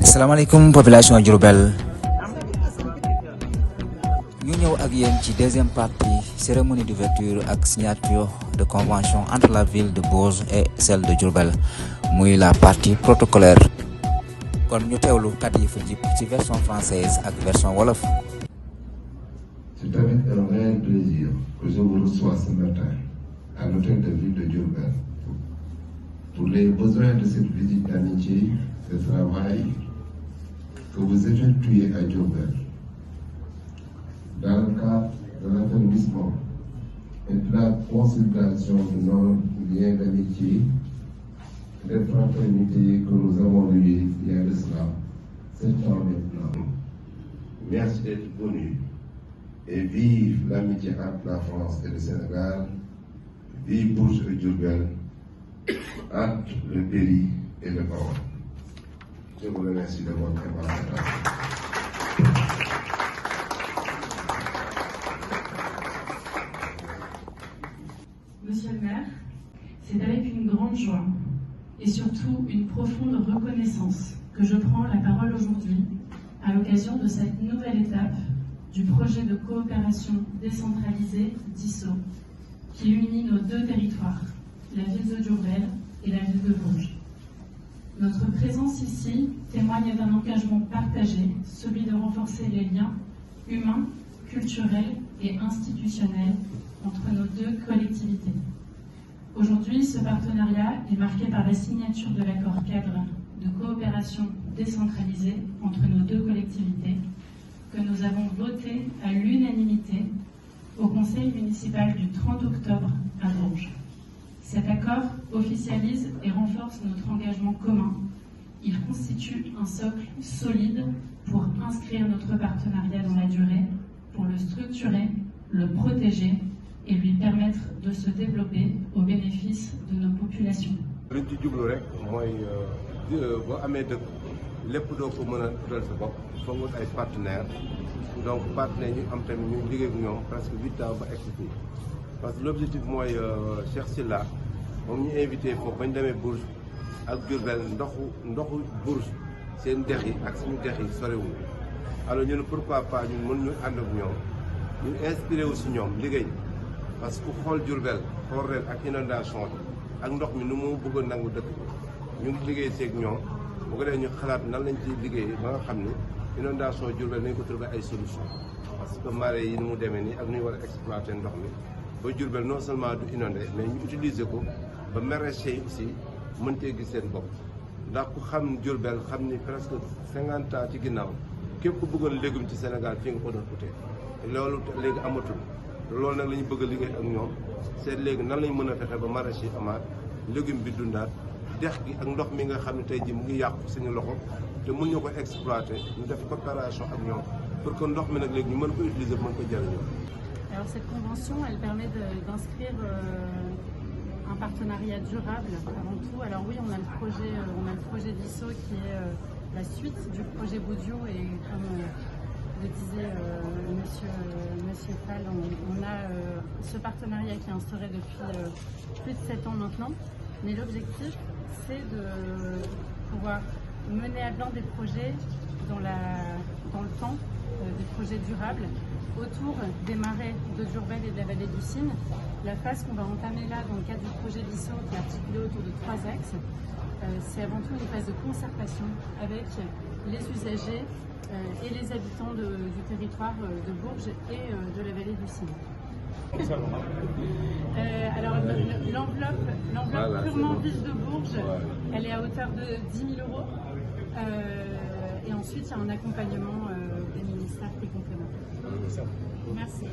Assalamualaikum population Diourbel ñu ñëw ak yéen ci deuxième partie cérémonie d'ouverture ak signature de convention entre la ville de Bourges et celle de Diourbel muy la partie protocolaire kon ñu teewlu kat yi fa jip ci version française ak version wolof. C'est avec un réel plaisir que je vous reçois ce matin à l'hôtel de ville de Diourbel pour les besoins de cette visite d'amitié de travail que vous effectuez à Diourbel dans le cadre de l'affermissement et de la consultation de nos liens d'amitié et de fraternité que nous avons liés il y a de cela 7 ans maintenant. Merci d'être venu et vive l'amitié entre la France et le Sénégal, vive Bourges et Diourbel, entre le Péri et le Maroc. Je vous remercie de votre attention. Monsieur le maire, c'est avec une grande joie et surtout une profonde reconnaissance que je prends la parole aujourd'hui à l'occasion de cette nouvelle étape du projet de coopération décentralisée d'ISO qui unit nos deux territoires, la ville de Diourbel et la ville de Bourges. Notre présence ici témoigne d'un engagement partagé, celui de renforcer les liens humains, culturels et institutionnels entre nos deux collectivités. Aujourd'hui, ce partenariat est marqué par la signature de l'accord cadre de coopération décentralisée entre nos deux collectivités que nous avons voté à l'unanimité au conseil municipal du 30 octobre à Bourges. Cet accord officialise et renforce notre engagement commun. Il constitue un socle solide pour inscrire notre partenariat dans la durée, pour le structurer, le protéger et lui permettre de se développer au bénéfice de nos populations. liñ ci jublu rek mooy boo amee dëkk lépp doo ko mën a tuddal sa bopp foog nga ay partenaires donc partenaires ñu am tamit ñu liggéey ak ñoom presque 8 ans ba egg fii parce que l'objectif mooy Cheikh Sylla moom ñu invité foofu bañ demee Bourges ak Diourbel ndoxu Bourges seen dex yi ak suñu dex yi sorewul alors ñu ne pourquoi pas ñun mën ñu ànd ak ñoom ñu inspiré wu si ñoom liggéey parce que ku xool Diourbel xool ren ak inondation bi ak ndox mi nu mu bëggoon nangu dëkk ñu ngi liggéey seeg ñoom bu ko defee ñu xalaat nan lañ ciy liggéey ba nga xam ni inondation Diourbel nañ ko trouver ay solution parce que marée yi ni mu demee nii ak nu ñu war a exploiter ndox mi ba Diourbel non seulement du inondé mais ñu utiliser ko ba maraîchers yi aussi mën cee gis seen bopp ndax ku xam Diourbel xam ni presque 50 ans ci ginnaaw képp ku bëggoon légume ci Sénégal fii nga ko doon utee loolu léegi amatul loolu nag la ñu bëgg a liggéey ak ñoom seet léegi nan lañ mën a fexe ba maraîcher amaat légume bi dundaat dex gi ak ndox mi nga xam ne tey ji mu ngi yàqu suñu loxo te mun ñu ko exploiter ñu def coopération ak ñoom pour que ndox mi nag léegi ñu mën ko utiliser mën ko jëriñoo. Alors cette convention, elle permet d'inscrire un partenariat durable avant tout. Alors oui, on a le projet d'ISO qui est la suite du projet Baudio et comme le disait Monsieur Fall, on a ce partenariat qui est instauré depuis plus de 7 ans maintenant. Mais l'objectif, c'est de pouvoir mener à bien des projets dans le temps, des projets durables, autour des marais de Diourbel et de la vallée du Cygne. La phase qu'on va entamer là dans le cadre du projet d'ISO qui est articulé autour de 3 axes, c'est avant tout une phase de concertation avec les usagers et les habitants du territoire de Bourges et de la vallée du Cygne. Alors l'enveloppe purement ville de Bourges, elle est à hauteur de 10 000 €. Et ensuite, il y a un accompagnement des ministères qui est complémentaire. Merci.